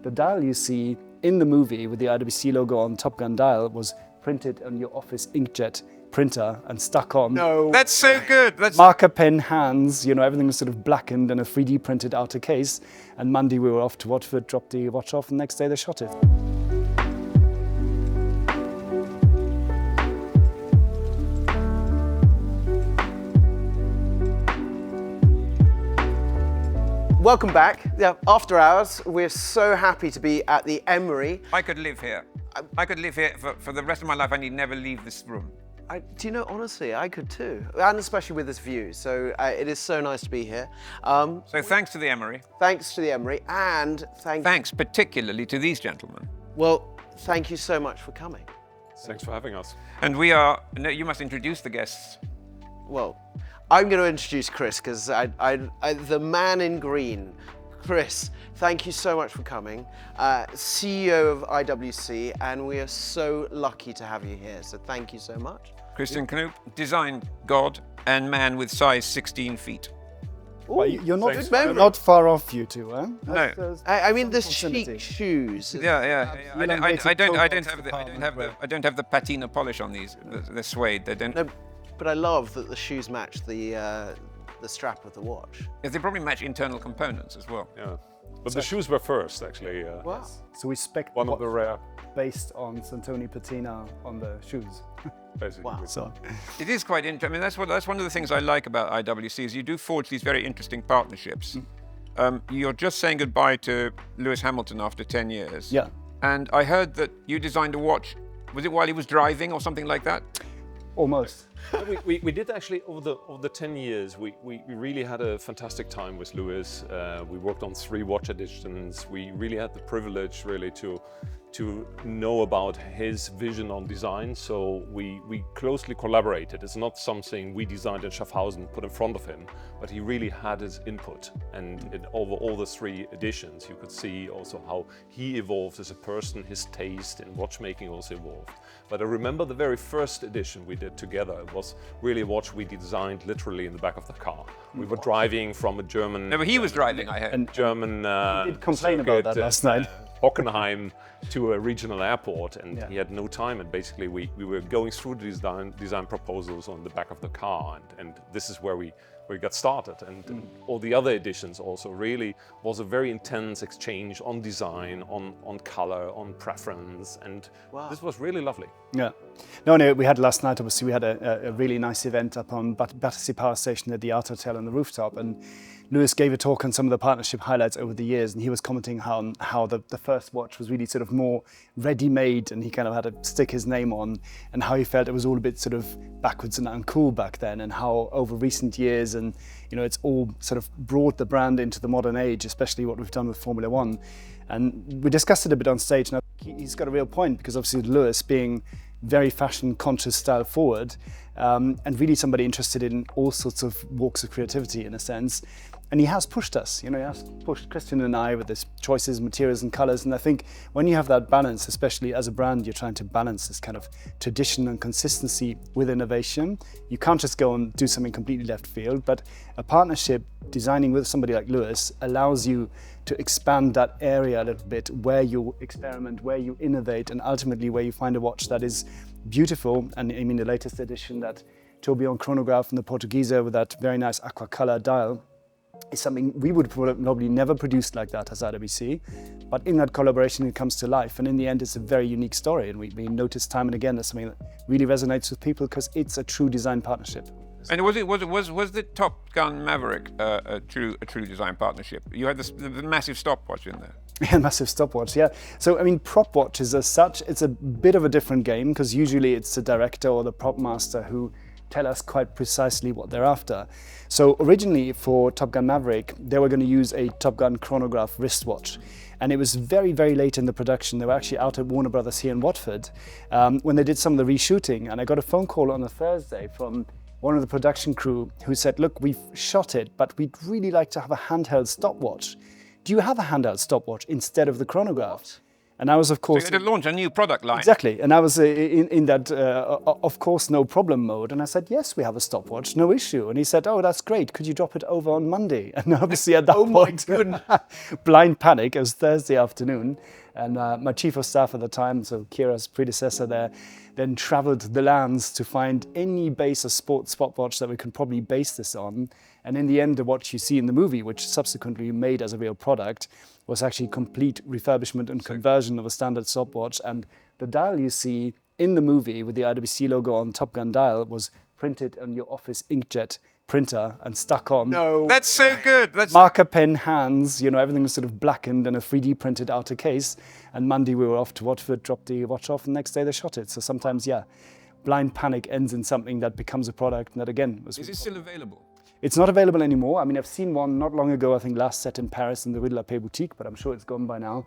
The dial you see in the movie with the IWC logo on Top Gun dial was printed on your office inkjet printer and stuck on. No. That's so good. Marker pen hands, everything was sort of blackened and a 3D printed outer case. And Monday we were off to Watford, dropped the watch off, and the next day they shot it. Welcome back. Yeah, after hours, we're so happy to be at the Emory. I could live here. I could live here for the rest of my life. I need never leave this room. Do you know, honestly, I could too. And especially with this view. So it is so nice to be here. So thanks to the Emory. Thanks to the Emory, and thanks particularly to these gentlemen. Well, thank you so much for coming. Thanks for having us. And you must introduce the guests. Well, I'm going to introduce Chris, because the man in green. Chris, thank you so much for coming. CEO of IWC, and we are so lucky to have you here, so thank you so much. Christian Knoop, design god and man with size 16 feet. Well, you're not far off, you two, huh? No. I mean, the chic shoes. Yeah. I don't have the patina polish on these. The suede. They don't. No, but I love that the shoes match the strap of the watch. Yeah, they probably match internal components as well. Yeah, but the shoes were first, actually. Wow. So we spec one of the rare, based on Santoni patina on the shoes. basically. Wow. So it is quite interesting. I mean, that's one of the things I like about IWC is you do forge these very interesting partnerships. You're just saying goodbye to Lewis Hamilton after 10 years. Yeah. And I heard that you designed a watch. Was it while he was driving or something like that? Almost. we did actually over the 10 years. We really had a fantastic time with Lewis. We worked on 3 watch editions. We really had the privilege really to know about his vision on design. So we closely collaborated. It's not something we designed in Schaffhausen, put in front of him, but he really had his input. And over all the 3 editions, you could see also how he evolved as a person, his taste in watchmaking also evolved. But I remember the very first edition we did together was really a watch we designed literally in the back of the car. We were driving from a German... No, but he was driving, I heard. And German he did complain about that last night. Hockenheim to a regional airport, and he had no time, and basically we were going through the design proposals on the back of the car, and this is where we got started, and all the other editions also really was a very intense exchange on design, on color, on preference, and this was really lovely. Yeah. No, we had last night, obviously we had a really nice event up on Battersea Power Station at the Art Hotel on the rooftop, and Lewis gave a talk on some of the partnership highlights over the years, and he was commenting how the first watch was really sort of more ready-made, and he kind of had to stick his name on, and how he felt it was all a bit sort of backwards and uncool back then, and how over recent years, and it's all sort of brought the brand into the modern age, especially what we've done with Formula One. And we discussed it a bit on stage, and I think he's got a real point, because obviously Lewis being very fashion conscious, style forward, and really somebody interested in all sorts of walks of creativity in a sense. And he has pushed us, he has pushed Christian and I with his choices, materials and colors. And I think when you have that balance, especially as a brand, you're trying to balance this kind of tradition and consistency with innovation. You can't just go and do something completely left field, but a partnership designing with somebody like Lewis allows you to expand that area a little bit, where you experiment, where you innovate, and ultimately where you find a watch that is beautiful. And I mean, the latest edition, that tourbillon chronograph from the Portugieser with that very nice aqua color dial, is something we would probably never produce like that as IWC, but in that collaboration it comes to life, and in the end it's a very unique story, and we notice time and again that's something that really resonates with people because it's a true design partnership. And was the Top Gun Maverick a true design partnership? You had the massive stopwatch in there. Yeah, massive stopwatch, yeah. So, I mean, prop watches as such, it's a bit of a different game, because usually it's the director or the prop master who tell us quite precisely what they're after. So originally for Top Gun Maverick, they were going to use a Top Gun chronograph wristwatch. And it was very, very late in the production. They were actually out at Warner Brothers here in Watford when they did some of the reshooting. And I got a phone call on a Thursday from one of the production crew who said, look, we've shot it, but we'd really like to have a handheld stopwatch. Do you have a handheld stopwatch instead of the chronograph? And I was, of So course, you had to launch a new product line. exactly. And I was in that, of course, no problem mode. And I said, yes, we have a stopwatch, no issue. And he said, oh, that's great. Could you drop it over on Monday? And obviously at that point, blind panic. It was Thursday afternoon. And my chief of staff at the time, so Kira's predecessor there, then traveled the lands to find any base of stopwatch that we could probably base this on. And in the end, the watch you see in the movie, which subsequently made as a real product, was actually complete refurbishment and conversion of a standard stopwatch. And the dial you see in the movie with the IWC logo on Top Gun dial was printed on your office inkjet printer and stuck on. No. That's so good. That's Marker pen hands, everything was sort of blackened and a 3D printed outer case. And Monday we were off to Watford, dropped the watch off, and the next day they shot it. So sometimes, blind panic ends in something that becomes a product. And that again was. Is it still available? It's not available anymore. I mean, I've seen one not long ago, I think last set in Paris in the Rue de la Paix boutique, but I'm sure it's gone by now.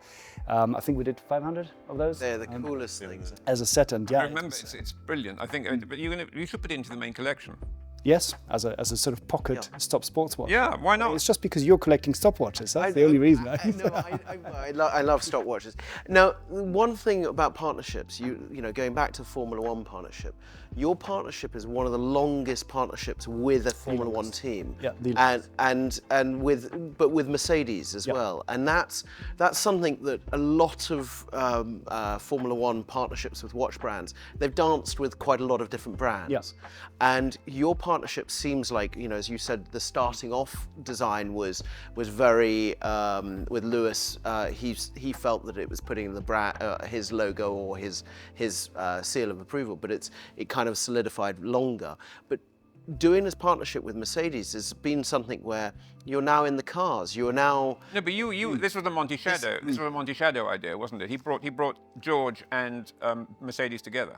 I think we did 500 of those. They're the coolest things. As a set, and I remember, it's brilliant. I think, but you should put it into the main collection. yes, as a sort of pocket stop sports watch. Yeah, why not? It's just because you're collecting stopwatches. That's the only reason. I love stopwatches. Now, one thing about partnerships, going back to the Formula One partnership, your partnership is one of the longest partnerships with a Formula One team. Yeah, the and with Mercedes as well. And that's something that a lot of Formula One partnerships with watch brands, they've danced with quite a lot of different brands. Yes. And your partnership seems like, as you said, the starting off design was very with Lewis. He felt that it was putting the brand, his logo or his seal of approval, but it kind of solidified longer. But doing this partnership with Mercedes has been something where you're now in the cars. You are now. No, but this was a Monty Shadow. This was a Monty Shadow idea, wasn't it? He brought George and Mercedes together.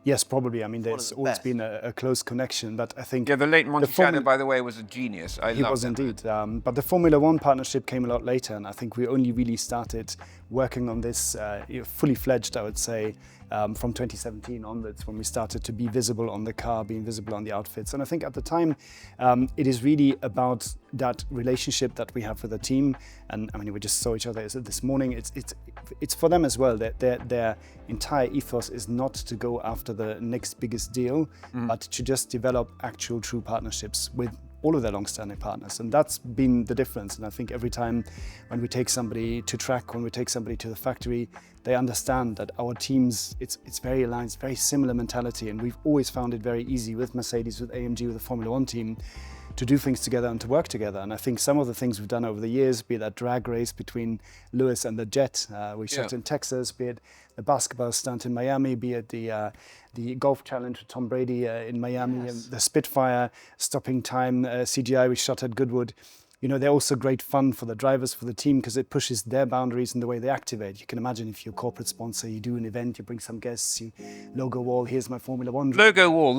Yes, probably. I mean, there's always been a close connection, but I think... Yeah, the late Monty Shadow, by the way, was a genius. He was indeed. But the Formula One partnership came a lot later, and I think we only really started working on this fully fledged, I would say, from 2017 onwards, when we started to be visible on the car, being visible on the outfits. And I think at the time, it is really about that relationship that we have with the team. And I mean, we just saw each other this morning. It's for them as well. Their entire ethos is not to go after the next biggest deal, but to just develop actual true partnerships with all of their long-standing partners. And that's been the difference. And I think every time when we take somebody to track, when we take somebody to the factory, they understand that our teams, it's very aligned, it's very similar mentality. And we've always found it very easy with Mercedes, with AMG, with the Formula One team, to do things together and to work together. And I think some of the things we've done over the years, be it that drag race between Lewis and the Jet, we shot in Texas, be it the basketball stunt in Miami, be it the golf challenge with Tom Brady in Miami, and the Spitfire stopping time CGI we shot at Goodwood. They're also great fun for the drivers, for the team, because it pushes their boundaries in the way they activate. You can imagine if you're a corporate sponsor, you do an event, you bring some guests, you logo wall, here's my Formula One. Logo wall,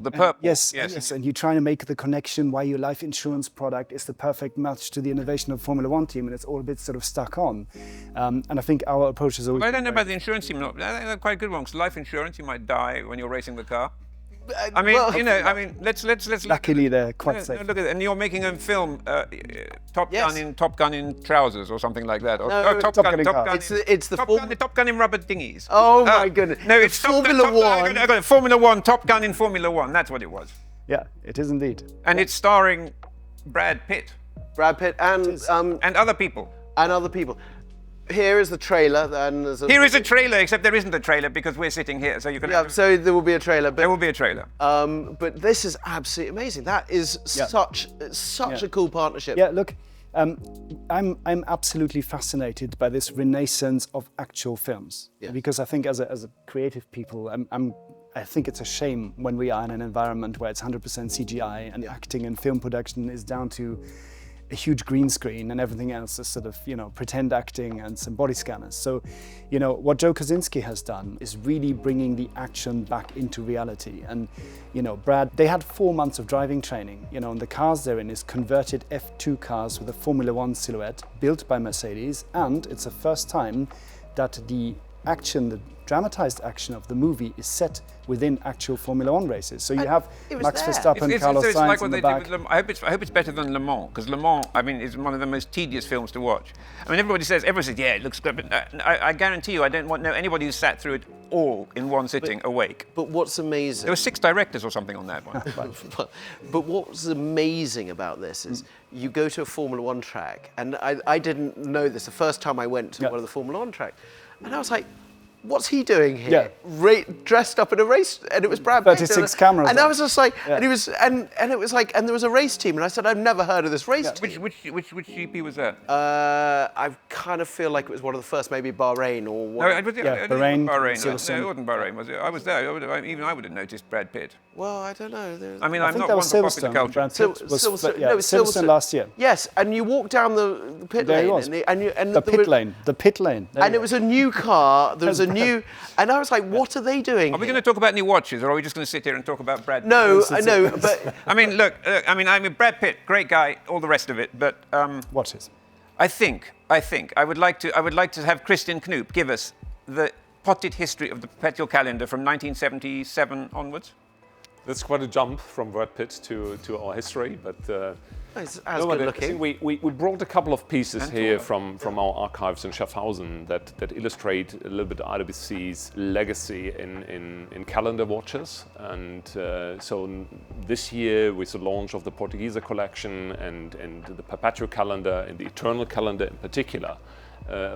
the purple. Yes, and you're trying to make the connection why your life insurance product is the perfect match to the innovation of Formula One team, and it's all a bit sort of stuck on. And I think our approach is always... I don't know about the insurance team. They're quite good ones. Life insurance, you might die when you're racing the car. I mean, let's. Luckily, they're quite safe. Look at it, and you're making a film, Top Gun in trousers or something like that. Or, Top Gun in cars. It's the Top Gun in rubber dinghies. Oh my goodness! No, it's Formula One. I got it. Formula One. Top Gun in Formula One. That's what it was. Yeah, it is indeed. And it's starring Brad Pitt. And other people. Here is the trailer. Here is a trailer, except there isn't a trailer because we're sitting here, so you can. Yeah, so there will be a trailer. There will be a trailer. But this is absolutely amazing. That is such a cool partnership. Yeah, look, I'm absolutely fascinated by this renaissance of actual films, because I think as a creative people, I think it's a shame when we are in an environment where it's 100% CGI and acting and film production is down to a huge green screen and everything else is sort of, pretend acting and some body scanners. So, what Joe Kosinski has done is really bringing the action back into reality. And, Brad, they had 4 months of driving training, and the cars they're in is converted F2 cars with a Formula One silhouette built by Mercedes. And it's the first time that the action, the dramatized action of the movie is set within actual Formula One races. So you have it was Max there. Verstappen, Carlos it's Sainz like what in they the did back. with Le Mans. I hope it's better than Le Mans, because Le Mans, I mean, is one of the most tedious films to watch. I mean, everybody says, yeah, it looks good, but I guarantee you, I don't know anybody who's sat through it all in one sitting awake. But what's amazing... There were 6 directors or something on that one. but what's amazing about this is you go to a Formula One track, and I didn't know this the first time I went to one of the Formula One tracks, and I was like, what's he doing here? Dressed up in a race, and it was Brad Pitt. 36 cameras. And I was just like, and he was, and it was like, and there was a race team, and I said, I've never heard of this race team. Which GP was that? I kind of feel like it was one of the first, maybe Bahrain or one. No, Bahrain, Bahrain. No, it Silverstone. wasn't Bahrain, was it? I was there. Even I would have noticed Brad Pitt. Well, I don't know. I mean, I I'm think not that one was for popular Silverstone. culture. Brad Pitt was Silverstone Silverstone last year. Yes, and you walk down the pit There he lane, was. and The pit lane. The pit lane. There and you it go. was a new car. There was a new, and I was like, what are they doing? Are we going to talk about new watches, or are we just going to sit here and talk about Brad Pitt? No, I know, but I mean, look. I mean, Brad Pitt, great guy, all the rest of it. But Watches. I think I would like to have Christian Knoop give us the potted history of the Perpetual Calendar from 1977 onwards. That's quite a jump from Brad Pitt to our history, but it's as no, good but I looking. think we brought a couple of pieces here from our archives in Schaffhausen that illustrate a little bit IWC's legacy in calendar watches. And so this year with the launch of the Portugieser collection and the Perpetual calendar and the Eternal calendar in particular,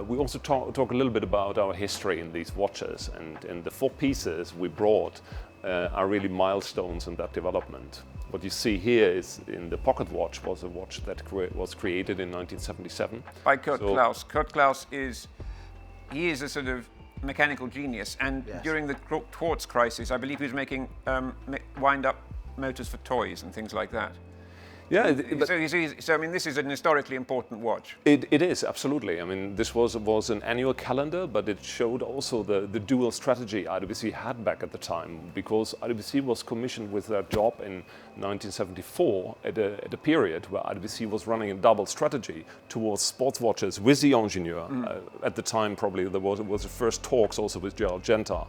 we also talk a little bit about our history in these watches, and the 4 pieces we brought are really milestones in that development. What you see here is in the pocket watch was a watch that was created in 1977. By Kurt Klaus. Kurt Klaus is a sort of mechanical genius, and during the quartz crisis, I believe he was making wind-up motors for toys and things like that. Yeah, so I mean, this is an historically important watch. It is, absolutely. I mean, this was an annual calendar, but it showed also the dual strategy IWC had back at the time, because IWC was commissioned with that job in 1974 at a period where IWC was running a double strategy towards sports watches with the engineer. At the time, probably there was the first talks also with Gerald Genta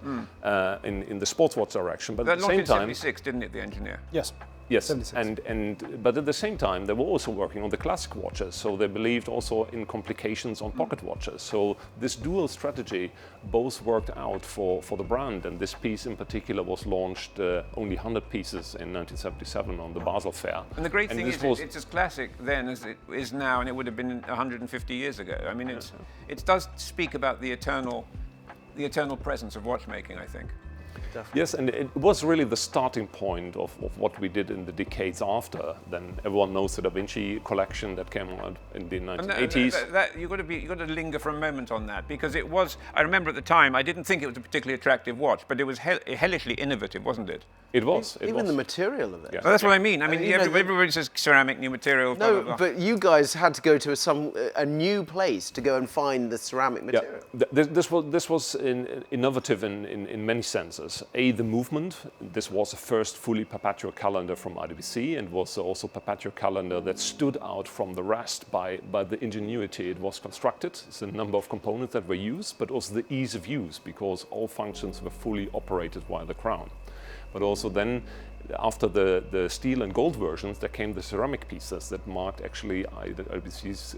in the sports watch direction. But That at the same time, in 76, didn't it, the engineer? Yes. yes, 76. but at the same time, they were also working on the classic watches, so they believed also in complications on pocket watches. So this dual strategy both worked out for the brand, and this piece in particular was launched only 100 pieces in 1977 on the Basel Fair. And the great thing is, it's as classic then as it is now, and it would have been 150 years ago. I mean, it does speak about the eternal presence of watchmaking, I think. Definitely. Yes, and it was really the starting point of what we did in the decades after. Then everyone knows the Da Vinci collection that came out in the 1980s. You've got to linger for a moment on that, because it was. I remember at the time I didn't think it was a particularly attractive watch, but it was hellishly innovative, wasn't it? It was. Even the material of it. Yeah. So that's what I mean. I mean, you know, everybody says ceramic, new materials. Blah, No, blah, blah. but you guys had to go to a new place to go and find the ceramic material. Yeah, this was innovative in many senses. The movement. This was the first fully perpetual calendar from IWC, and was also a perpetual calendar that stood out from the rest by the ingenuity it was constructed. It's a number of components that were used, but also the ease of use, because all functions were fully operated via the crown. But also then, after the steel and gold versions, there came the ceramic pieces that marked actually IWC's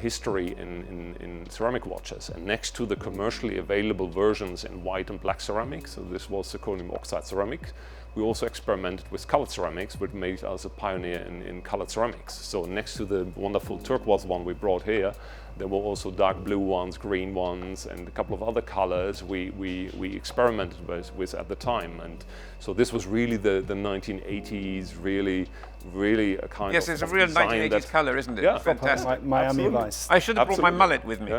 history in ceramic watches. And next to the commercially available versions in white and black ceramic, so this was zirconium oxide ceramic, we also experimented with colored ceramics, which made us a pioneer in colored ceramics. So next to the wonderful turquoise one we brought here, there were also dark blue ones, green ones, and a couple of other colors we experimented with at the time. And so this was really the 1980s, really a kind of yes, it's a real design 1980s color, isn't it? Yeah, Fantastic. Miami Vice. I should have brought my mullet with me.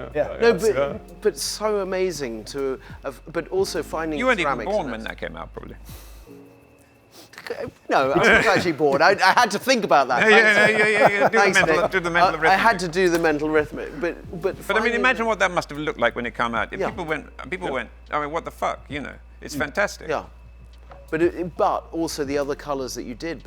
But so amazing to have, but also finding You weren't even ceramics. born when that came out, probably. No, I was actually born. I had to think about that. Yeah. Thanks, Nick. Do the mental arithmetic. I had to do the mental arithmetic, but I mean, imagine what that must have looked like when it came out. If Yeah. people went, I mean, what the fuck, you know? It's fantastic. Yeah. But also the other colours that you did,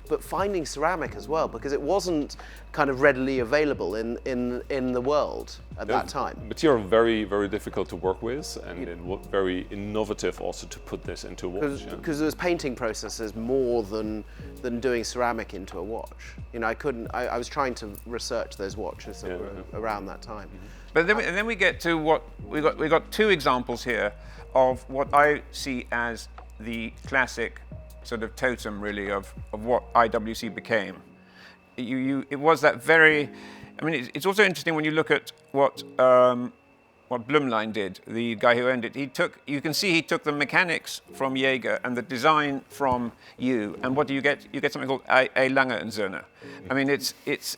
but finding ceramic as well, because it wasn't kind of readily available in the world at that time. Material very, very difficult to work with, and it was very innovative also to put this into a watch. Because there was painting processes more than doing ceramic into a watch. You know, I was trying to research those watches that were around that time. But then we get to what we got two examples here of what I see as the classic sort of totem, really, of what IWC became. It was that very. I mean, it's also interesting when you look at what Blumlein did, the guy who owned it. You can see he took the mechanics from Jaeger and the design from you, and what do you get? You get something called a Lange and Söhne. I mean,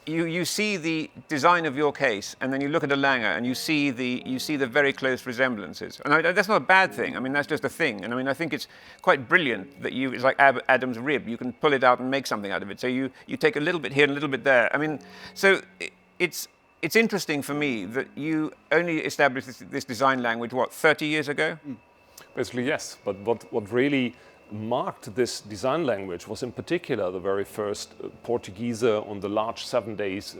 you see the design of your case, and then you look at a Lange, and you see the very close resemblances. And that's not a bad thing. I mean, that's just a thing. And I mean, I think it's quite brilliant that it's like Adam's rib. You can pull it out and make something out of it. So you take a little bit here and a little bit there. I mean, so it's interesting for me that you only established this design language, 30 years ago? Basically, yes. But what really marked this design language was in particular the very first Portugieser on the large 7 days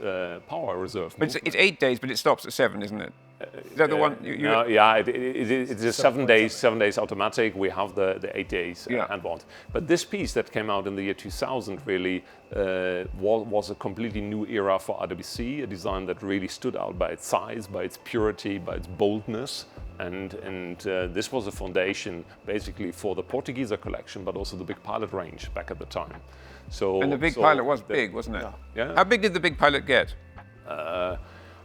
power reserve. But it's 8 days, but it stops at 7, isn't it? Is that the one? No, yeah, it is 7 days, 7 days automatic. We have the 8 days handbound. But this piece that came out in the year 2000 really was a completely new era for IWC, a design that really stood out by its size, by its purity, by its boldness. And this was a foundation basically for the Portugieser collection, but also the Big Pilot range back at the time. And the Big Pilot was big, wasn't it? Yeah. How big did the Big Pilot get?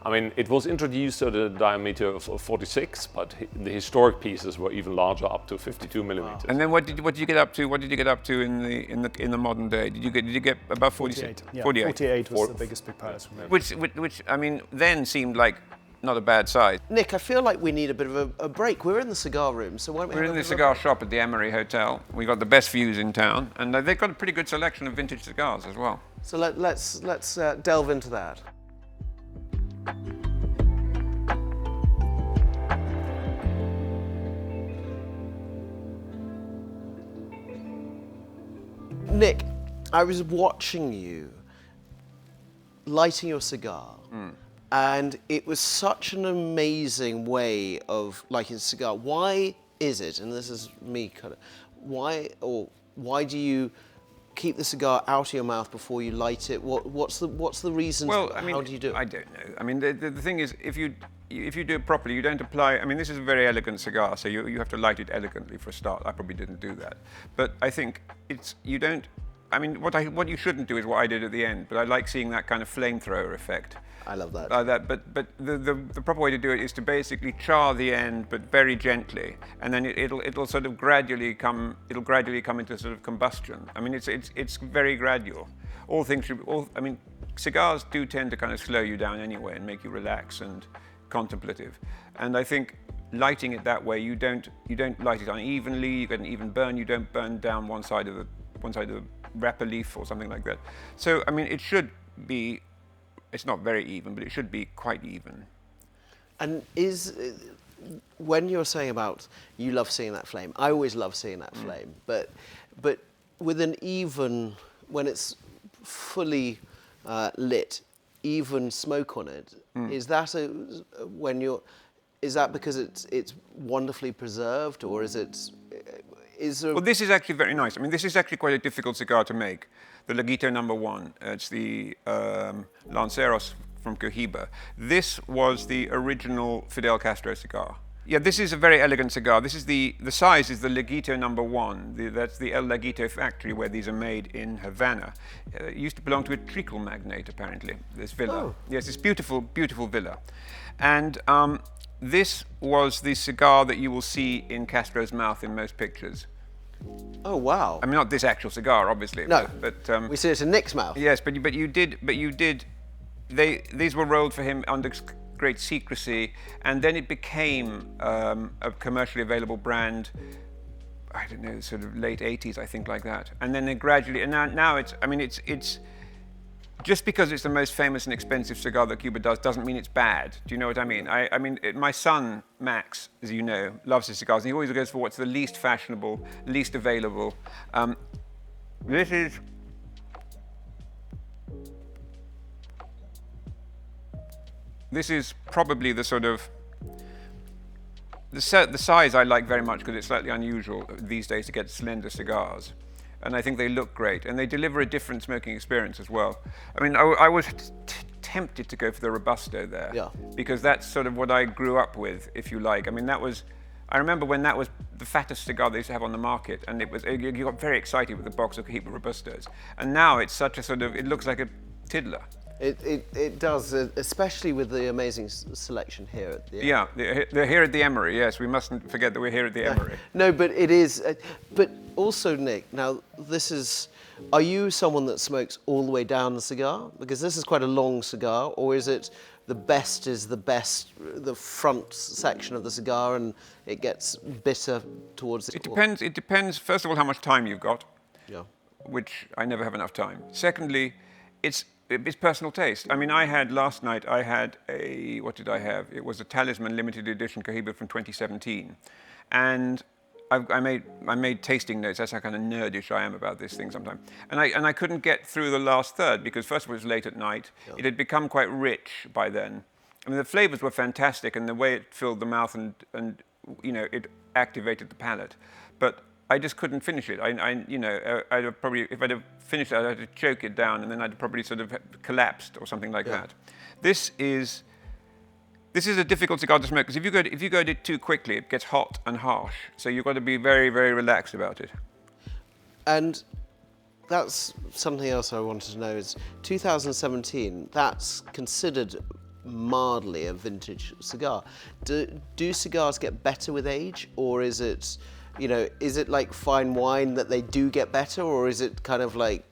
I mean, it was introduced at a diameter of 46, but the historic pieces were even larger, up to 52 millimeters. And then what did you get up to? What did you get up to in the modern day? Did you get above 46? 48. Yeah, 48 was the biggest Big Pilot. Which I mean, then seemed like not a bad size. Nick, I feel like we need a bit of a break. We're in the cigar room, so why don't we We're have in a the bit of a cigar break? shop at the Emory Hotel. We got the best views in town, and they've got a pretty good selection of vintage cigars as well. So let's delve into that. Nick, I was watching you lighting your cigar, and it was such an amazing way of lighting a cigar. Why is it, and this is me kind of, why do you keep the cigar out of your mouth before you light it? What's the reason? Well, I mean, how do you do it? I don't know. I mean, the thing is, if you do it properly, you don't apply. I mean, this is a very elegant cigar, so you have to light it elegantly for a start. I probably didn't do that, but I think you don't. I mean, what you shouldn't do is what I did at the end. But I like seeing that kind of flamethrower effect. I love that. But the proper way to do it is to basically char the end, but very gently, and then it'll sort of gradually come. It'll gradually come into sort of combustion. I mean, it's very gradual. All things should. I mean, cigars do tend to kind of slow you down anyway and make you relax and contemplative. And I think lighting it that way, you don't light it unevenly. You get an even burn. You don't burn down one side of the wrapper leaf or something like that. So I mean, it should be. It's not very even, but it should be quite even. And when you're saying about you love seeing that flame, I always love seeing that flame. But with an even, when it's fully lit, even smoke on it, is that because it's wonderfly preserved, or is there? Well, this is actually very nice. I mean, this is actually quite a difficult cigar to make. The Laguito No. 1. It's the Lanceros from Cohiba. This was the original Fidel Castro cigar. Yeah, this is a very elegant cigar. This is the size is the Laguito No. 1. That's the El Laguito factory where these are made in Havana. It used to belong to a treacle magnate, apparently, this villa. Oh. Yes, this beautiful, beautiful villa. And this was the cigar that you will see in Castro's mouth in most pictures. Oh wow! I mean, not this actual cigar, obviously. No, but we see it in Nick's mouth. Yes, but you did. These were rolled for him under great secrecy, and then it became a commercially available brand. I don't know, sort of late '80s, I think, like that. And then it gradually, and now it's. I mean, it's. just because it's the most famous and expensive cigar that Cuba does doesn't mean it's bad. Do you know what I mean? My son, Max, as you know, loves his cigars, and he always goes for what's the least fashionable, least available. This is probably the sort of, the size I like very much because it's slightly unusual these days to get slender cigars. And I think they look great, and they deliver a different smoking experience as well. I mean, I was tempted to go for the Robusto there, because that's sort of what I grew up with, if you like. I mean, I remember when that was the fattest cigar they used to have on the market, and you got very excited with the box of Cohiba Robustos. And now it's such a sort of, it looks like a tiddler. It does, especially with the amazing selection here at the Emory. Yeah, they're here at the Emory, yes. We mustn't forget that we're here at the Emory. No, but it is. But also, Nick, now are you someone that smokes all the way down the cigar? Because this is quite a long cigar, or is it the best, the front section of the cigar, and it gets bitter towards the It depends, first of all, how much time you've got, which I never have enough time. Secondly, it's personal taste. I mean, last night I had what did I have? It was a Talisman limited edition Cohiba from 2017. And I made tasting notes. That's how kind of nerdish I am about this thing sometimes. And I couldn't get through the last third because first of all it was late at night. It had become quite rich by then. I mean, the flavors were fantastic and the way it filled the mouth and you know, it activated the palate. But I just couldn't finish it. I'd have probably, if I'd have finished it, I'd have to choke it down, and then I'd probably sort of collapsed or something like that. This is a difficult cigar to smoke because if you go at it too quickly, it gets hot and harsh. So you've got to be very, very relaxed about it. And that's something else I wanted to know is 2017. That's considered mildly a vintage cigar. Do cigars get better with age, or is it? You know, is it like fine wine that they do get better, or is it kind of like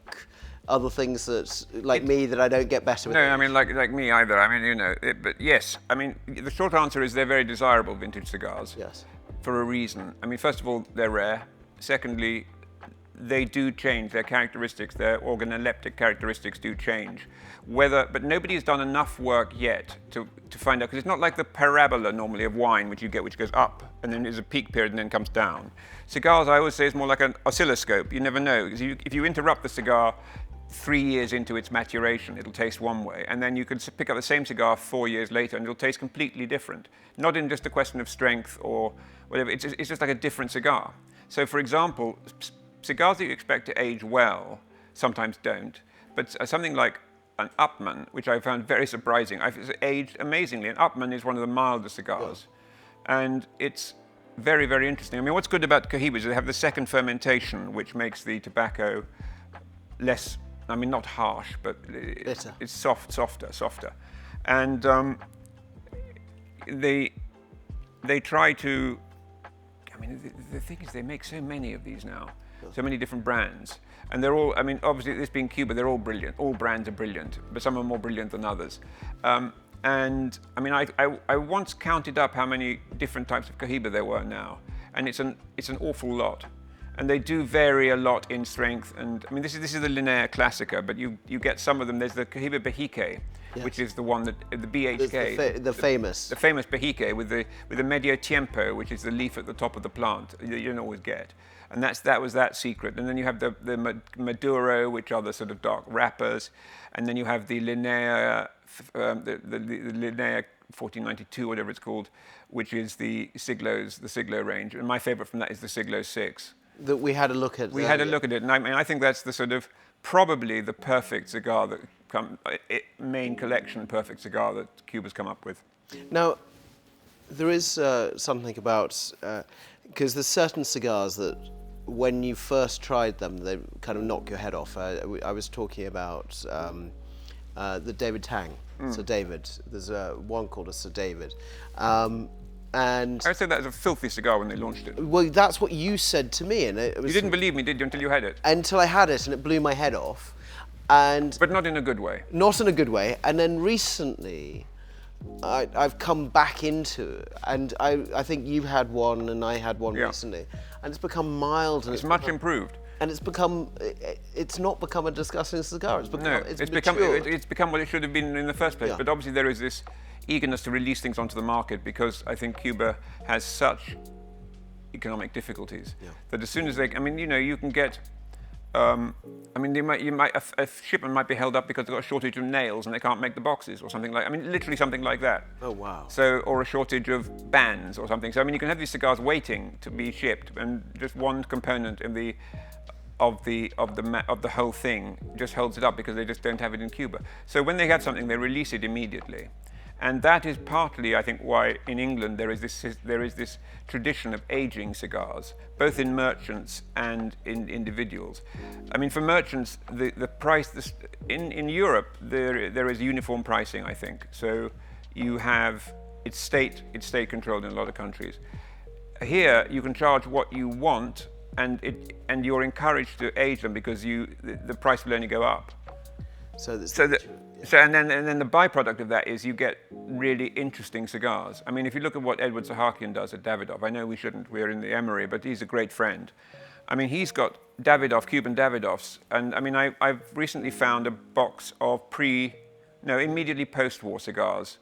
other things that, like me, that I don't get better with? No, age? I mean, like me either. I mean, you know, but yes. I mean, the short answer is they're very desirable vintage cigars. Yes. For a reason. I mean, first of all, they're rare. Secondly, they do change their characteristics. Their organoleptic characteristics do change. But nobody has done enough work yet to find out, because it's not like the parabola normally of wine, which goes up, and then there's a peak period and then comes down. Cigars, I always say, is more like an oscilloscope. You never know, because if you interrupt the cigar 3 years into its maturation, it'll taste one way, and then you can pick up the same cigar 4 years later and it'll taste completely different. Not in just a question of strength or whatever, it's just like a different cigar. So for example, cigars that you expect to age well sometimes don't, but something like an Upmann, which I found very surprising, it's aged amazingly. An Upmann is one of the milder cigars, and it's very, very interesting. I mean, what's good about Cohibas is they have the second fermentation, which makes the tobacco less, I mean, not harsh, but it's softer. And they try to, I mean, the thing is they make so many of these now, so many different brands. And they're all, I mean, obviously this being Cuba, they're all brilliant. All brands are brilliant, but some are more brilliant than others. And I mean, I once counted up how many different types of Cohiba there were now, and it's an awful lot. And they do vary a lot in strength. And I mean, this is the Linea Classica, but you get some of them. There's the Cohiba Bejique, which is the one that the BHK, the famous Bejique with the Medio Tiempo, which is the leaf at the top of the plant. You don't always get. And that was that secret. And then you have the Maduro, which are the sort of dark wrappers. And then you have the Linea, the Linea 1492, whatever it's called, which is the Siglo range. And my favorite from that is the Siglo 6. That we had a look at. We had a look at it, and I think that's the sort of probably the perfect cigar main collection perfect cigar that Cuba's come up with. Now, there is something about because there's certain cigars that when you first tried them, they kind of knock your head off. I was talking about the David Tang, Sir David. There's one called a Sir David. And I would say that was a filthy cigar when they launched it. Well, that's what you said to me, and it was, you didn't believe me, did you, until you had it? Until I had it, and it blew my head off. But not in a good way. Not in a good way. And then recently, I've come back into it, and I think you had one, and I had one recently, and it's become mild. And it's much improved. And it's not become a disgusting cigar. It's become, it's become what it should have been in the first place. Yeah. But obviously there is this eagerness to release things onto the market because I think Cuba has such economic difficulties that as soon as they, I mean, you know, you can get, I mean, a shipment might be held up because they've got a shortage of nails and they can't make the boxes or something like, I mean, literally something like that. Oh, wow. So, or a shortage of bands or something. So, I mean, you can have these cigars waiting to be shipped, and just one component in the of the whole thing just holds it up because they just don't have it in Cuba. So when they have something, they release it immediately. And that is partly, I think, why in England there is this tradition of aging cigars, both in merchants and in individuals. I mean, for merchants, the price in Europe there is uniform pricing, I think. So you have it's state controlled in a lot of countries. Here you can charge what you want, and you're encouraged to age them because the price will only go up. And then the byproduct of that is you get really interesting cigars. I mean, if you look at what Edward Sahakian does at Davidoff, I know we shouldn't, we're in the Emory, but he's a great friend. I mean, he's got Cuban Davidoffs, and I mean, I've recently found a box of immediately post-war cigars.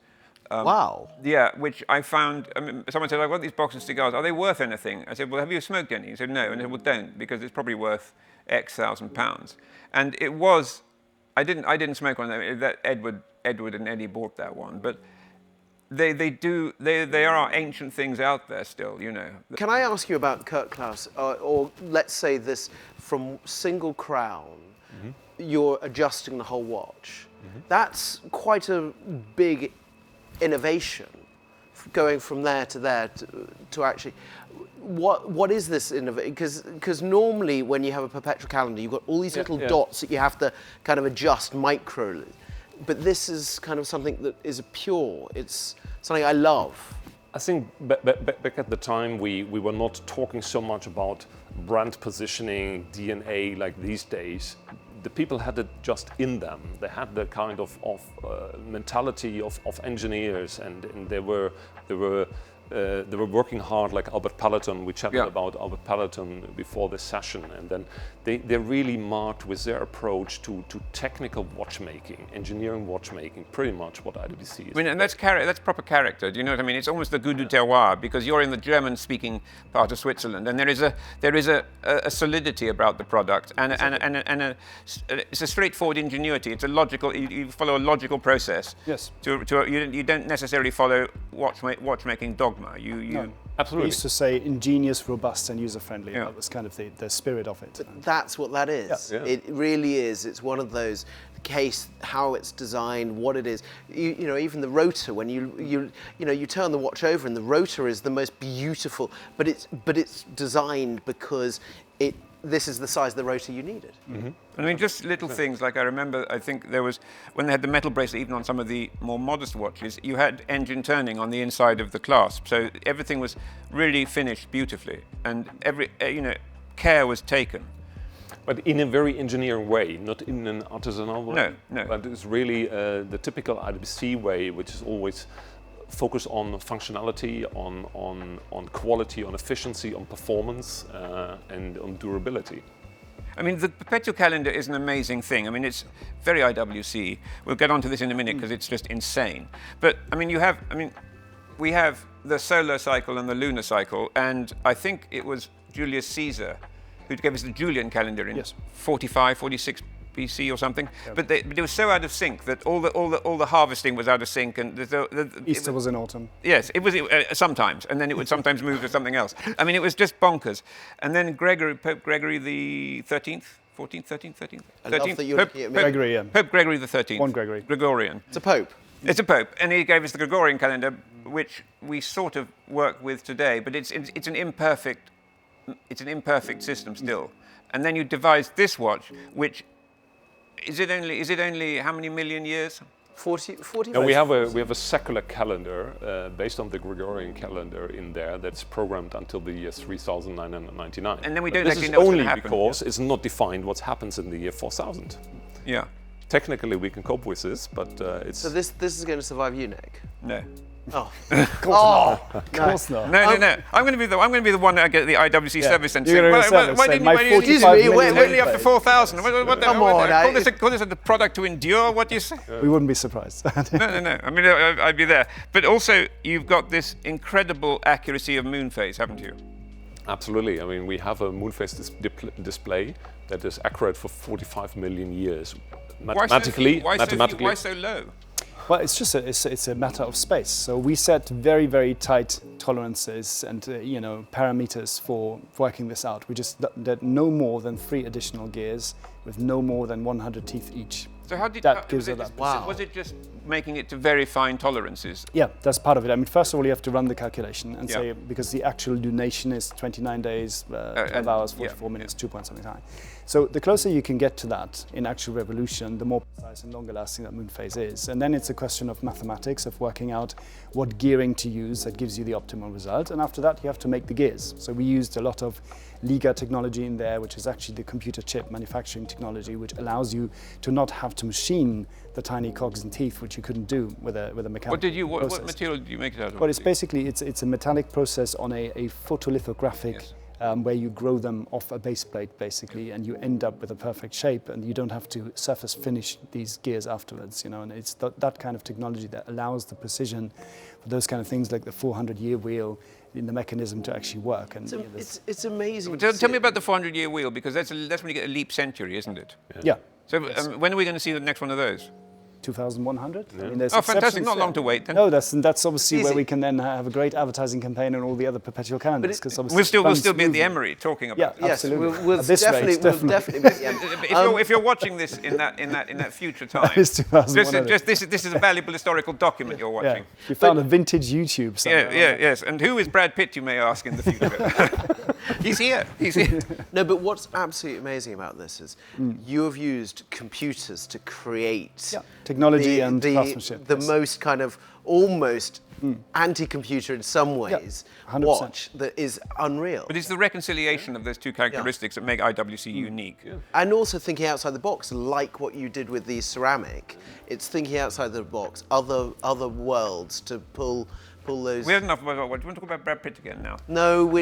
Wow. Yeah, which I found, I mean, someone said, I've got these boxes of cigars, are they worth anything? I said, well, have you smoked any? He said, no. And I said, well, don't, because it's probably worth X thousand pounds. And it was, I didn't smoke one. That Edward and Eddie bought that one, but there are ancient things out there still, you know. Can I ask you about Kurt Klaus, or let's say this from single crown, you're adjusting the whole watch. That's quite a big innovation, going from there to actually. What is this innovation? Because normally when you have a perpetual calendar, you've got all these little dots that you have to kind of adjust microly. But this is kind of something that is pure. It's something I love. I think back at the time we were not talking so much about brand positioning, DNA like these days. The people had it just in them. They had the kind of mentality of engineers, and they were working hard, like Albert Palatine. We chatted about Albert Palatine before this session, and then they really marked with their approach to technical watchmaking, engineering watchmaking, pretty much what IWC is. I mean, and that's proper character. Do you know what I mean? It's almost the goût du terroir, because you're in the German-speaking part of Switzerland, and there is a solidity about the product, and it's a straightforward ingenuity. It's a logical. You follow a logical process. Yes. You don't necessarily follow watchmaking dogma. No. Absolutely. We used to say ingenious, robust, and user-friendly. Yeah. That was kind of the spirit of it. But that's what that is. Yeah. It really is. It's one of those case, how it's designed, what it is. You know, even the rotor, when you turn the watch over, and the rotor is the most beautiful. But it's designed because this is the size of the rotor you needed. I mean, just little things, like I remember, I think there was, when they had the metal bracelet, even on some of the more modest watches, you had engine turning on the inside of the clasp. So everything was really finished beautifully, and care was taken. But in a very engineering way, not in an artisanal way. No. But it's really the typical IWC way, which is always focus on functionality, on quality, on efficiency, on performance, and on durability. I mean, the Perpetual Calendar is an amazing thing. I mean, it's very IWC. We'll get onto this in a minute because it's just insane. But I mean, we have the solar cycle and the lunar cycle, and I think it was Julius Caesar who gave us the Julian calendar in 45, 46 BC or something. Yep. But it was so out of sync that all the harvesting was out of sync, and Easter was in autumn. Yes, it was sometimes, and then it would sometimes move to something else. I mean, it was just bonkers. And then Pope Gregory the 13th, 14th, 13th, 13th. I love that you're looking at me. Gregory, yeah. Pope Gregory the 13th. One Gregory. Gregorian. It's a pope. It's a pope, and he gave us the Gregorian calendar, which we sort of work with today, but it's an imperfect system still. And then you devise this watch, which is it only how many million years? 40. No, we have a secular calendar based on the Gregorian calendar in there that's programmed until the year 3999. And then we don't actually know what's going to happen. This is only because it's not defined what happens in the year 4000. Yeah. Technically, we can cope with this, but it's. So this is going to survive UNEC? No. Oh. Of course not. No. I'm going to be the one that get the IWC service centre. You're gonna service, Why say, didn't my you? 45 Excuse me, million Only up to moon 4,000. Come on, Call this a product to endure. What do you say? phase. We wouldn't be surprised. No. I mean, I'd be there. But also, you've got this incredible accuracy of moon phase, haven't you? Absolutely. I mean, we have a moon phase display that is accurate for 45 million years. Mathematically, Why so low? Well, it's just it's a matter of space. So we set very, very tight tolerances and parameters for working this out. We just did no more than 3 additional gears with no more than 100 teeth each. So how did that gives it that? Wow. Was it just making it to very fine tolerances? Yeah, that's part of it. I mean, first of all, you have to run the calculation and Yeah. say, because the actual lunation is 29 days, 12 hours, 44 minutes, 2 point something high. So the closer you can get to that in actual revolution, the more precise and longer lasting that moon phase is. And then it's a question of mathematics, of working out what gearing to use that gives you the optimal result. And after that, you have to make the gears. So we used a lot of Liga technology in there, which is actually the computer chip manufacturing technology, which allows you to not have to machine the tiny cogs and teeth, which you couldn't do with a mechanical What process. material did you make it out of? Well, it's basically it's a metallic process on a photolithographic Yes. where you grow them off a base plate basically, and you end up with a perfect shape, and you don't have to surface finish these gears afterwards. And it's that kind of technology that allows the precision for those kind of things like the 400-year wheel in the mechanism to actually work. And It's amazing. Tell me about the 400-year wheel, because that's when you get a leap century, isn't it? yeah. So when are we going to see the next one of those? 2100. I mean, there's Oh, fantastic! exceptions Not there. long to wait then. No, that's obviously where Easy. we can then have a great advertising campaign on all the other perpetual calendars. Because obviously We'll funds still be at the moving. Emory talking Yeah, about. it. Yes, absolutely. we'll At this rate, definitely be at the end. If you're watching this in that future time, is 2100. this is a valuable historical document you're Yeah, watching. you found a vintage YouTube somewhere. Yes. And who is Brad Pitt, you may ask, in the future? He's here. No, but what's absolutely amazing about this is you have used computers to create Yeah, technology and craftsmanship, the yes. most kind of almost anti-computer in some ways 100%. watch that is unreal. But it's the reconciliation of those two characteristics that make IWC unique. And also thinking outside the box, like what you did with the ceramic. It's thinking outside the box, other worlds to pull those. We had enough about what. Do you want to talk about Brad Pitt again now? No,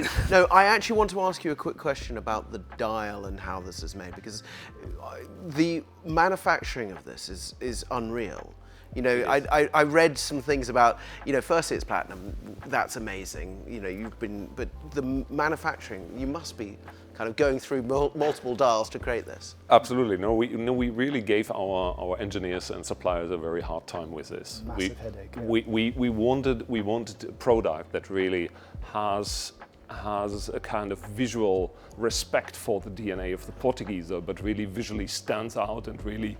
I actually want to ask you a quick question about the dial and how this is made, because the manufacturing of this is unreal. I read some things about, firstly it's platinum, that's amazing. But the manufacturing, you must be kind of going through multiple dials to create this. Absolutely. No, we really gave our engineers and suppliers a very hard time with this. Massive headache. Yeah. We wanted a product that really has a kind of visual respect for the DNA of the Portugieser, but really visually stands out and really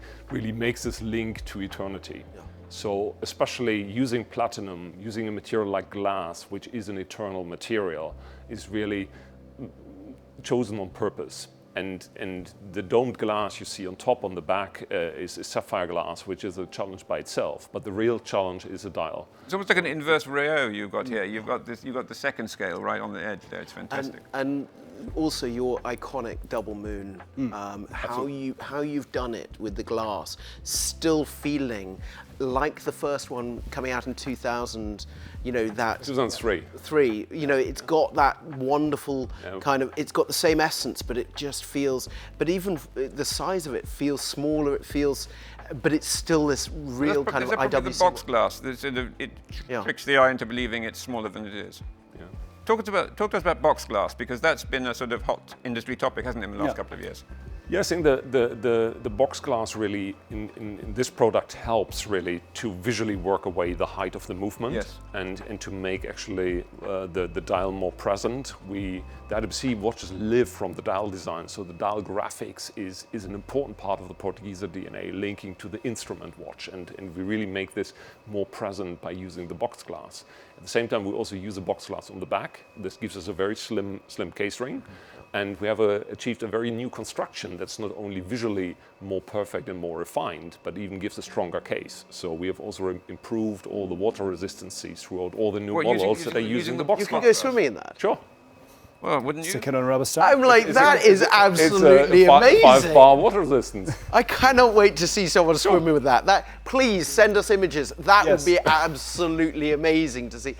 makes this link to eternity. Yeah. So especially using platinum, using a material like glass, which is an eternal material, is really chosen on purpose. And the domed glass you see on top, on the back, is sapphire glass, which is a challenge by itself. But the real challenge is a dial. It's almost like an inverse Rayo you've got here. You've got the second scale right on the edge there. It's fantastic. And also your iconic double moon, how you've done it with the glass, still feeling like the first one coming out in 2000. 2003. It's got that wonderful kind of. It's got the same essence, but it just feels. But even the size of it feels smaller. It feels. But it's still this real kind of IWC. The box glass. It tricks the eye into believing it's smaller than it is. Yeah. Talk to us about box glass, because that's been a sort of hot industry topic, hasn't it, in the last couple of years? Yeah, I think the box glass really in this product helps really to visually work away the height of the movement. Yes. and to make actually the dial more present. The IWC watches live from the dial design, so the dial graphics is an important part of the Portugieser DNA, linking to the instrument watch, and we really make this more present by using the box glass. At the same time, we also use a box glass on the back. This gives us a very slim case ring. And we have achieved a very new construction that's not only visually more perfect and more refined, but even gives a stronger case. So we have also improved all the water resistancy throughout all the new models that are using the box glass. You can go swimming in that. Sure. Well, wouldn't you? Stick it on a rubber strap. I'm like, that is absolutely it's a amazing. 5-bar water resistance. I cannot wait to see someone swimming with that. Please send us images. That would Yes. be absolutely amazing to see.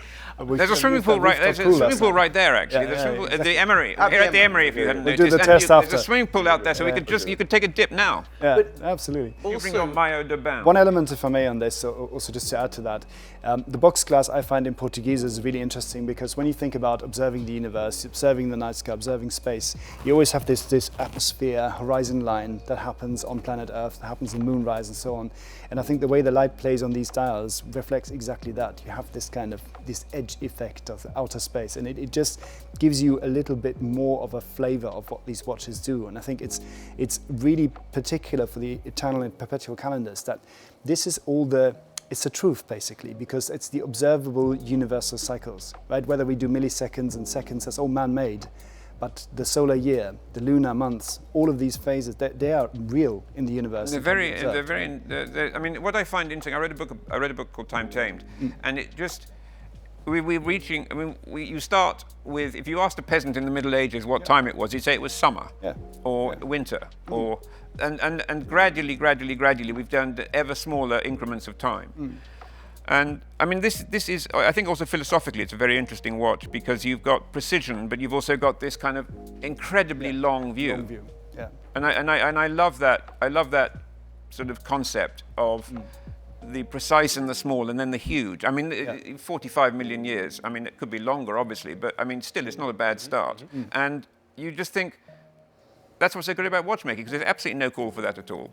There's a swimming pool right. There's a swimming pool right there, actually. Yeah, There's a swimming pool at exactly. the Emory. Here at the Emory, if you hadn't We'll noticed. do the And test there's after. a swimming pool out there, so you could take a dip now. Yeah, But- absolutely. You bring your maillot de bain. One element, if I may, on this, also just to add to that, the box glass I find in Portuguese is really interesting because when you think about observing the universe, observing the night sky, observing space, you always have this atmosphere, horizon line that happens on planet Earth, that happens in moonrise and so on. And I think the way the light plays on these dials reflects exactly that. You have this kind of this edge effect of outer space, and it just gives you a little bit more of a flavor of what these watches do. And I think it's really particular for the Eternal and Perpetual calendars that this is it's the truth basically, because it's the observable universal cycles, right? Whether we do milliseconds and seconds, that's all man-made. But the solar year, the lunar months, all of these phases, they are real in the universe. They're very. I mean, what I find interesting. I read a book called Time Tamed, and it just. We're reaching. I mean, you start with. If you asked a peasant in the Middle Ages what time it was, he'd say it was summer, or winter, or and gradually, we've done the ever smaller increments of time. And I mean, this is. I think also philosophically, it's a very interesting watch because you've got precision, but you've also got this kind of incredibly long view. Long view, yeah. And I love that. I love that sort of concept of the precise and the small, and then the huge. I mean, 45 million years. I mean, it could be longer, obviously, but I mean, still, it's not a bad start. And you just think that's what's so good about watchmaking, because there's absolutely no call for that at all,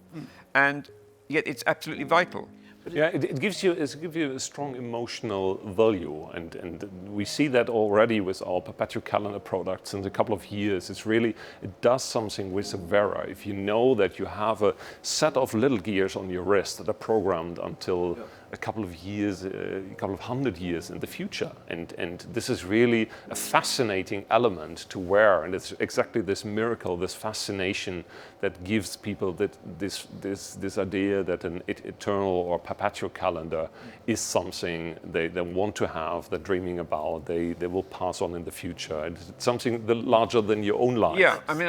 and yet it's absolutely vital. Yeah, it gives you a strong emotional value, and we see that already with our Perpetual calendar products in a couple of years. it does something with the wearer. If you know that you have a set of little gears on your wrist that are programmed until a couple of years, a couple of 100 years in the future, and this is really a fascinating element to wear, and it's exactly this miracle, this fascination that gives people this idea that an eternal or perpetual calendar is something they want to have, they're dreaming about, they will pass on in the future. It's something larger than your own life. Yeah, I mean,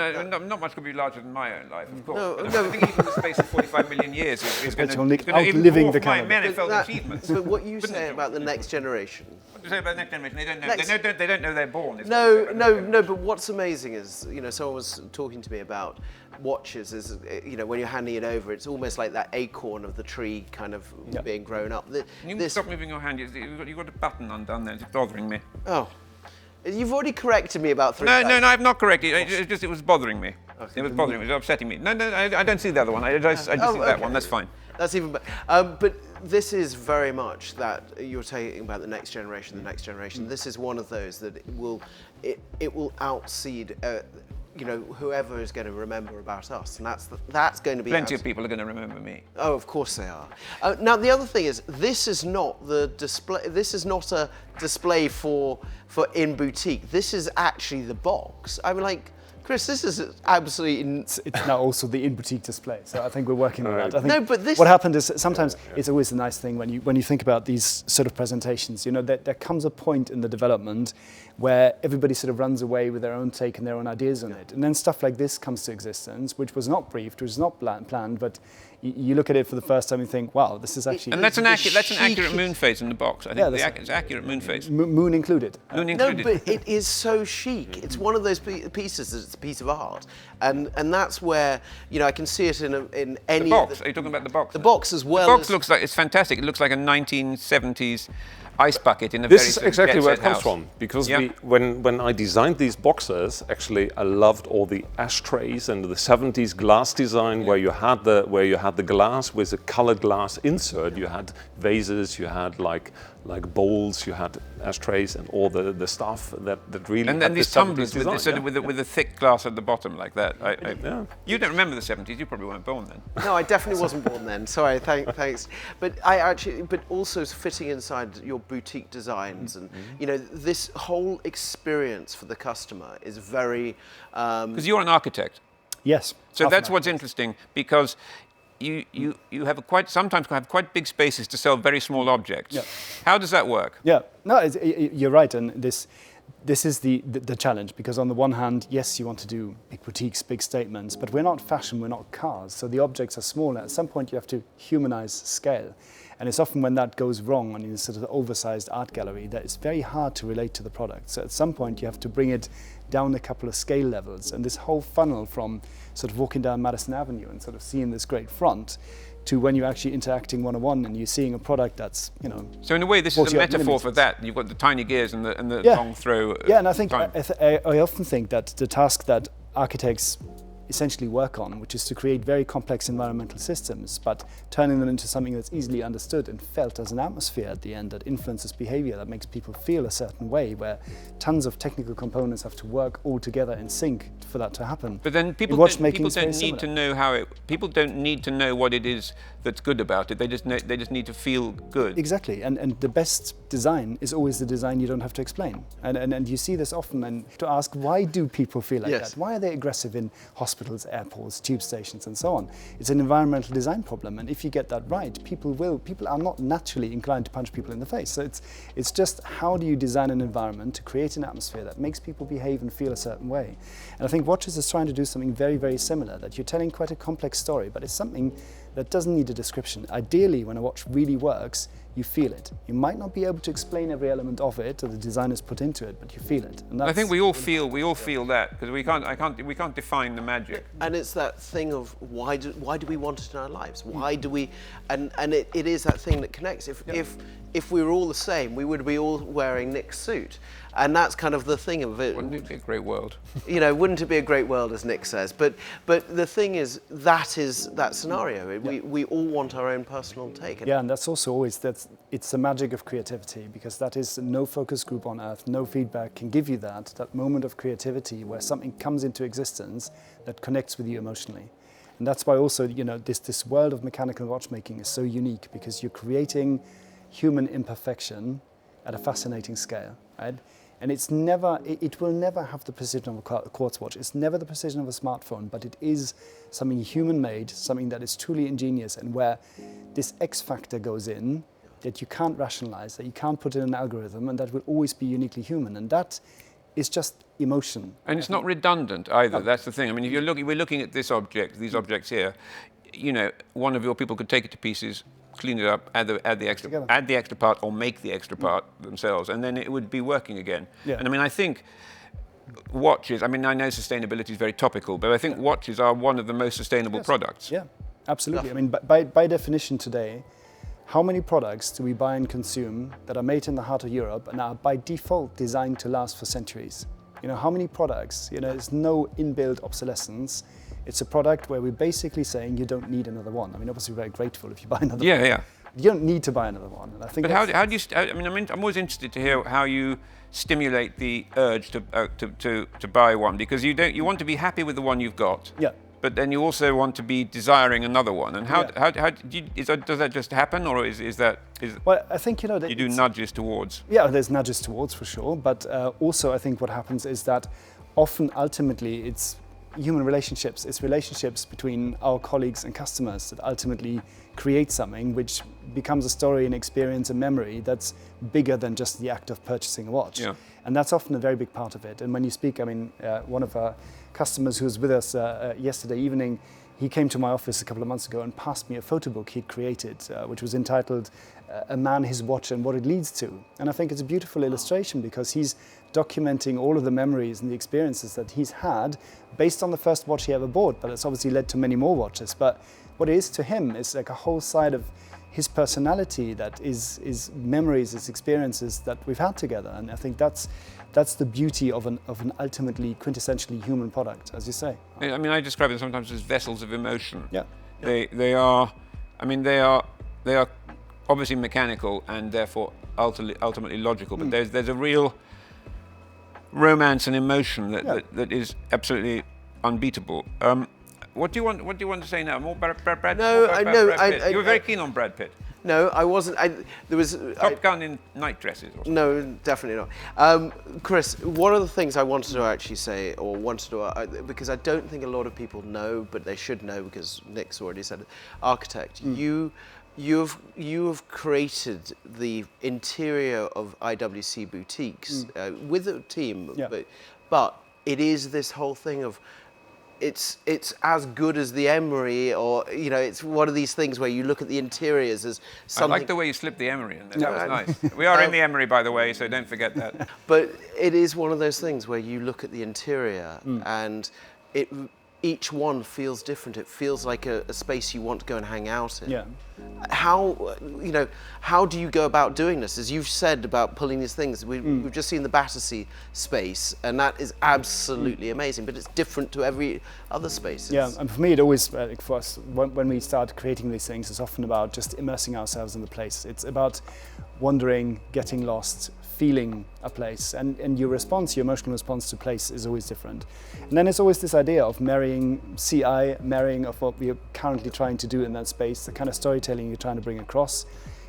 not much could be larger than my own life, of course. I think even the space of 45 million years is going to outliving the dwarf my calendar. manifold achievements. But what you say it? about the next generation. What do you say about the next generation? They don't know. They don't know they're born. is what No, they say. no, but what's amazing is, someone was talking to me about watches is, when you're handing it over, it's almost like that acorn of the tree kind of being grown up. Can you stop moving your hand? You've got a button undone there. It's bothering me. Oh, you've already corrected me about 3 No, times. I've not corrected it. It was bothering me. It was bothering me. It was upsetting me. No, I don't see the other one. I just see that one. That's fine. That's even better. But this is very much that you're talking about the next generation, This is one of those that it will outseed, whoever is going to remember about us, and that's going to be Plenty of people are going to remember me. Oh, of course they are. Now the other thing is, this is not the display. This is not a display for in boutique. This is actually the box. I mean, like, Chris, this is absolutely. It's now also the in-boutique display, so I think we're working on that. I think No, but this- what happened is sometimes it's always a nice thing when you think about these sort of presentations. There comes a point in the development where everybody sort of runs away with their own take and their own ideas on it, and then stuff like this comes to existence, which was not briefed, which was not planned, but you look at it for the first time and think, wow, this is actually And that's an accurate moon phase in the box. I think it's accurate moon phase. moon included. Moon No, included. but it is so chic. It's one of those pieces that's a piece of art, and that's where I can see it in any. The box. Are you talking about the box? The box as well. The box as, looks like it's fantastic. It looks like a 1970s ice bucket in a This very is sort of exactly jet where it set comes house. from, because Yeah. when I designed these boxes, actually I loved all the ashtrays and the 70s glass design where you had the glass with a colored glass insert. You had vases, you had like bowls, you had ashtrays and all the stuff that really. And had then the these 70s tumblers with, design, sort of with a thick glass at the bottom like that. Yeah. You don't remember the 70s. You probably weren't born then. No, I definitely wasn't born then. Sorry, thanks. But but also fitting inside your boutique designs, and this whole experience for the customer is very. Because you're an architect. Yes. So that's what's interesting, because you have sometimes have quite big spaces to sell very small objects. Yeah. How does that work? Yeah, no, you're right, and this is the challenge, because on the one hand, yes, you want to do big boutiques, big statements, but we're not fashion, we're not cars, so the objects are small, and at some point you have to humanize scale. And it's often when that goes wrong on a sort of oversized art gallery that it's very hard to relate to the product. So at some point you have to bring it down a couple of scale levels, and this whole funnel from sort of walking down Madison Avenue and sort of seeing this great front to when you're actually interacting one-on-one and you're seeing a product that's, you know... So in a way, this is a metaphor for that. You've got the tiny gears and the long throw. Yeah, and I think I often think that the task that architects essentially work on, which is to create very complex environmental systems, but turning them into something that's easily understood and felt as an atmosphere at the end that influences behavior, that makes people feel a certain way, where tons of technical components have to work all together in sync for that to happen. But then people don't need to know how it. People don't need to know what it is that's good about it. They just need to feel good. Exactly, and the best design is always the design you don't have to explain. And you see this often, and to ask, why do people feel like that? Why are they aggressive in hospitals, airports, tube stations, and so on? It's an environmental design problem, and if you get that right, people are not naturally inclined to punch people in the face. So it's just, how do you design an environment to create an atmosphere that makes people behave and feel a certain way? And I think Watches is trying to do something very, very similar, that you're telling quite a complex story, but it's something that doesn't need a description. Ideally, when a watch really works, you feel it. You might not be able to explain every element of it or the designers put into it, but you feel it. And I think we all feel that, because we can't define the magic. And it's that thing of why do we want it in our lives? Why do we? And it is that thing that connects. If we were all the same, we would be all wearing Nick's suit. And that's kind of the thing of it. Wouldn't it be a great world? You know, wouldn't it be a great world, as Nick says? But the thing is that scenario. We all want our own personal take. Yeah, and that's also always it's the magic of creativity, because that is no focus group on earth, no feedback can give you that moment of creativity where something comes into existence that connects with you emotionally. And that's why also, you know, this world of mechanical watchmaking is so unique, because you're creating human imperfection at a fascinating scale, right? And it will never have the precision of a quartz watch. It's never the precision of a smartphone, but it is something human-made, something that is truly ingenious, and where this X factor goes in that you can't rationalize, that you can't put in an algorithm, and that will always be uniquely human. And that is just emotion. And it's not redundant either. That's the thing. I mean, if we're looking at this object, these objects here, you know, one of your people could take it to pieces, clean it up, add the extra part, or make the extra part themselves, and then it would be working again. Yeah. And I mean, I think watches, I mean, I know sustainability is very topical, but I think watches are one of the most sustainable products. Yeah, absolutely. I mean, by definition today, how many products do we buy and consume that are made in the heart of Europe and are by default designed to last for centuries? You know, how many products, you know, there's no inbuilt obsolescence. It's a product where we're basically saying you don't need another one. I mean, obviously we're very grateful if you buy another one. Yeah. You don't need to buy another one. And I think. But how do you? I'm always interested to hear how you stimulate the urge to buy one, because you want to be happy with the one you've got. Yeah. But then you also want to be desiring another one. And does that just happen, or is that? Well, I think, you know, that you do nudges towards. Yeah, there's nudges towards for sure. But also, I think what happens is that often, ultimately, it's human relationships. It's relationships between our colleagues and customers that ultimately create something which becomes a story, an experience, a memory that's bigger than just the act of purchasing a watch. Yeah. And that's often a very big part of it. And when you speak, I mean, one of our customers who was with us yesterday evening, he came to my office a couple of months ago and passed me a photo book he'd created, which was entitled A Man, His Watch and What It Leads To. And I think it's a beautiful illustration, because he's documenting all of the memories and the experiences that he's had based on the first watch he ever bought, but it's obviously led to many more watches. But what it is to him is like a whole side of his personality that is memories, his experiences that we've had together. And I think that's the beauty of an ultimately quintessentially human product, as you say. I mean, I describe them sometimes as vessels of emotion. Yeah. They are obviously mechanical and therefore ultimately logical, but there's a real romance and emotion that is absolutely unbeatable. What do you want to say now? More Brad Pitt? You were very keen on Brad Pitt. No, I wasn't. There was Top Gun in night dresses. Or something. No, definitely not. Chris, one of the things I wanted to actually say, because I don't think a lot of people know, but they should know, because Nick's already said it. Architect, you You've created the interior of IWC boutiques with a team, but it is this whole thing of it's as good as the Emory, or it's one of these things where you look at the interiors as something. I like the way you slipped the Emory in there. That was nice. We are in the Emory, by the way, so don't forget that. But it is one of those things where you look at the interior and each one feels different. It feels like a space you want to go and hang out in. Yeah. How do you go about doing this? As you've said about pulling these things, we've just seen the Battersea space, and that is absolutely amazing, but it's different to every other space. Yeah, and for me, it always, for us, when we start creating these things, it's often about just immersing ourselves in the place. It's about wandering, getting lost, feeling a place, and your emotional response to place is always different. And then it's always this idea of marrying of what we are currently trying to do in that space, the kind of storytelling you're trying to bring across,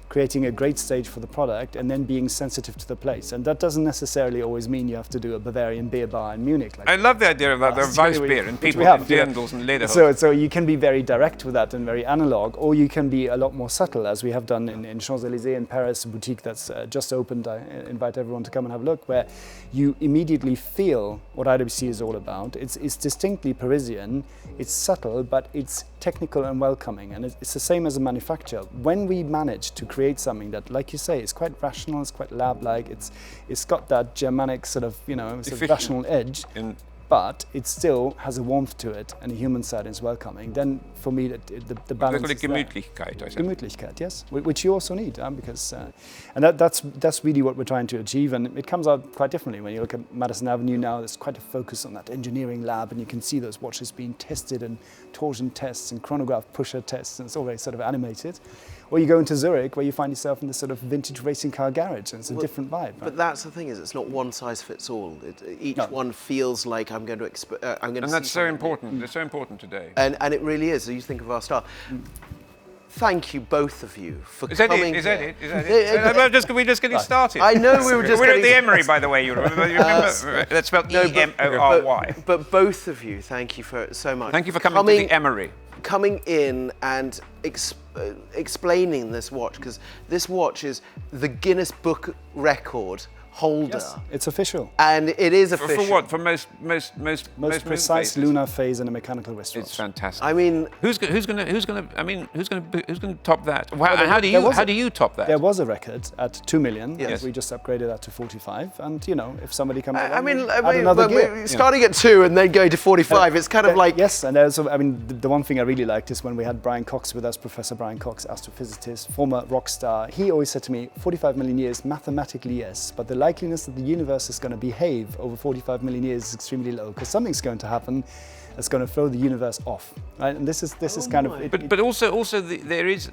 creating a great stage for the product, and then being sensitive to the place. And that doesn't necessarily always mean you have to do a Bavarian beer bar in Munich. I love the idea of that, the Weiss beer, and people in dirndls and lederhosen. So you can be very direct with that and very analog, or you can be a lot more subtle, as we have done in Champs-Élysées in Paris, a boutique that's just opened. I invite everyone to come and have a look, where you immediately feel what IWC is all about. It's distinctly Parisian, it's subtle, but it's technical and welcoming, and it's the same as a manufacturer. When we manage to create something that, like you say, is quite rational, it's quite lab-like, it's got that Germanic sort of, sort of rational edge, but it still has a warmth to it and a human side is welcoming, then for me the balance is Gemütlichkeit, I think. Gemütlichkeit, yes, which you also need, because and that's really what we're trying to achieve, and it comes out quite differently when you look at Madison Avenue now. There's quite a focus on that engineering lab, and you can see those watches being tested and torsion tests and chronograph pusher tests, and it's all very sort of animated. Or you go into Zurich, where you find yourself in this sort of vintage racing car garage, and it's a different vibe. Right? But that's the thing, is it's not one size fits all. Each one feels like I'm going to And that's so important. It's so important today. And it really is. So you think of our star. Thank you, both of you, for coming. Is that it? We're just getting started. I know we were just. We're at the Emory, by the way. You remember? That's spelled E-M-O-R-Y. But both of you, thank you for so much. Thank you for coming to the Emory. Coming in and explaining this watch, because this watch is the Guinness Book record holder. Yes, it's official. And it is official. For what? For most precise lunar phase in a mechanical wrist watch. It's fantastic. I mean, who's going to top that? How do you top that? There was a record at 2 million. Yes. We just upgraded that to 45. And if somebody comes starting at 2 and then going to 45, it's kind of like. Yes, and there's the one thing I really liked is when we had Brian Cox with us, Professor Brian Cox, astrophysicist, former rock star. He always said to me, 45 million years, mathematically yes, but the likeliness that the universe is going to behave over 45 million years is extremely low, because something's going to happen that's going to throw the universe off, right? And this is kind of. But also there is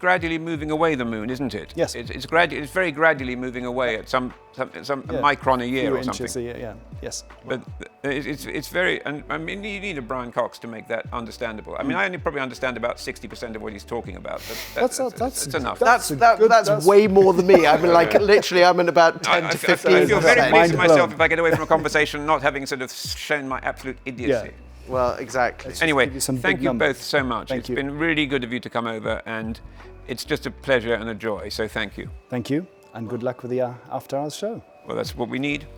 gradually moving away, the moon, isn't it? Yes. It's very gradually moving away at some micron a year or something. Inches a year, yeah. Yes. But it's very, and I mean, you need a Brian Cox to make that understandable. I mean, I only probably understand about 60% of what he's talking about. But that's enough. That's way more than me. I mean, like literally, I'm in about 10 to 15. I feel very pleased with myself if I get away from a conversation not having sort of shown my absolute idiocy. Yeah. Well, exactly. Anyway, thank you both so much. It's been really good of you to come over, and it's just a pleasure and a joy. So thank you. Thank you, and good luck with the After Hours show. Well, that's what we need.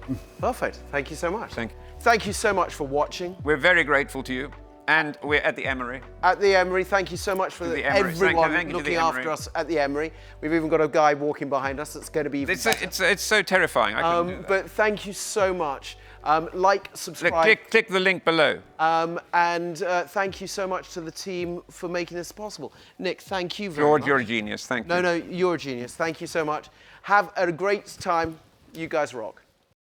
Perfect. Thank you so much. Thank you so much for watching. We're very grateful to you. And we're at the Emory. At the Emory. Thank you so much for everyone looking after us at the Emory. We've even got a guy walking behind us that's going to be even better. It's so terrifying. I couldn't do that. But thank you so much. Like, subscribe. Click the link below. And thank you so much to the team for making this possible. Nick, thank you very much. George, you're a genius. Thank you. No, you're a genius. Thank you so much. Have a great time. You guys rock.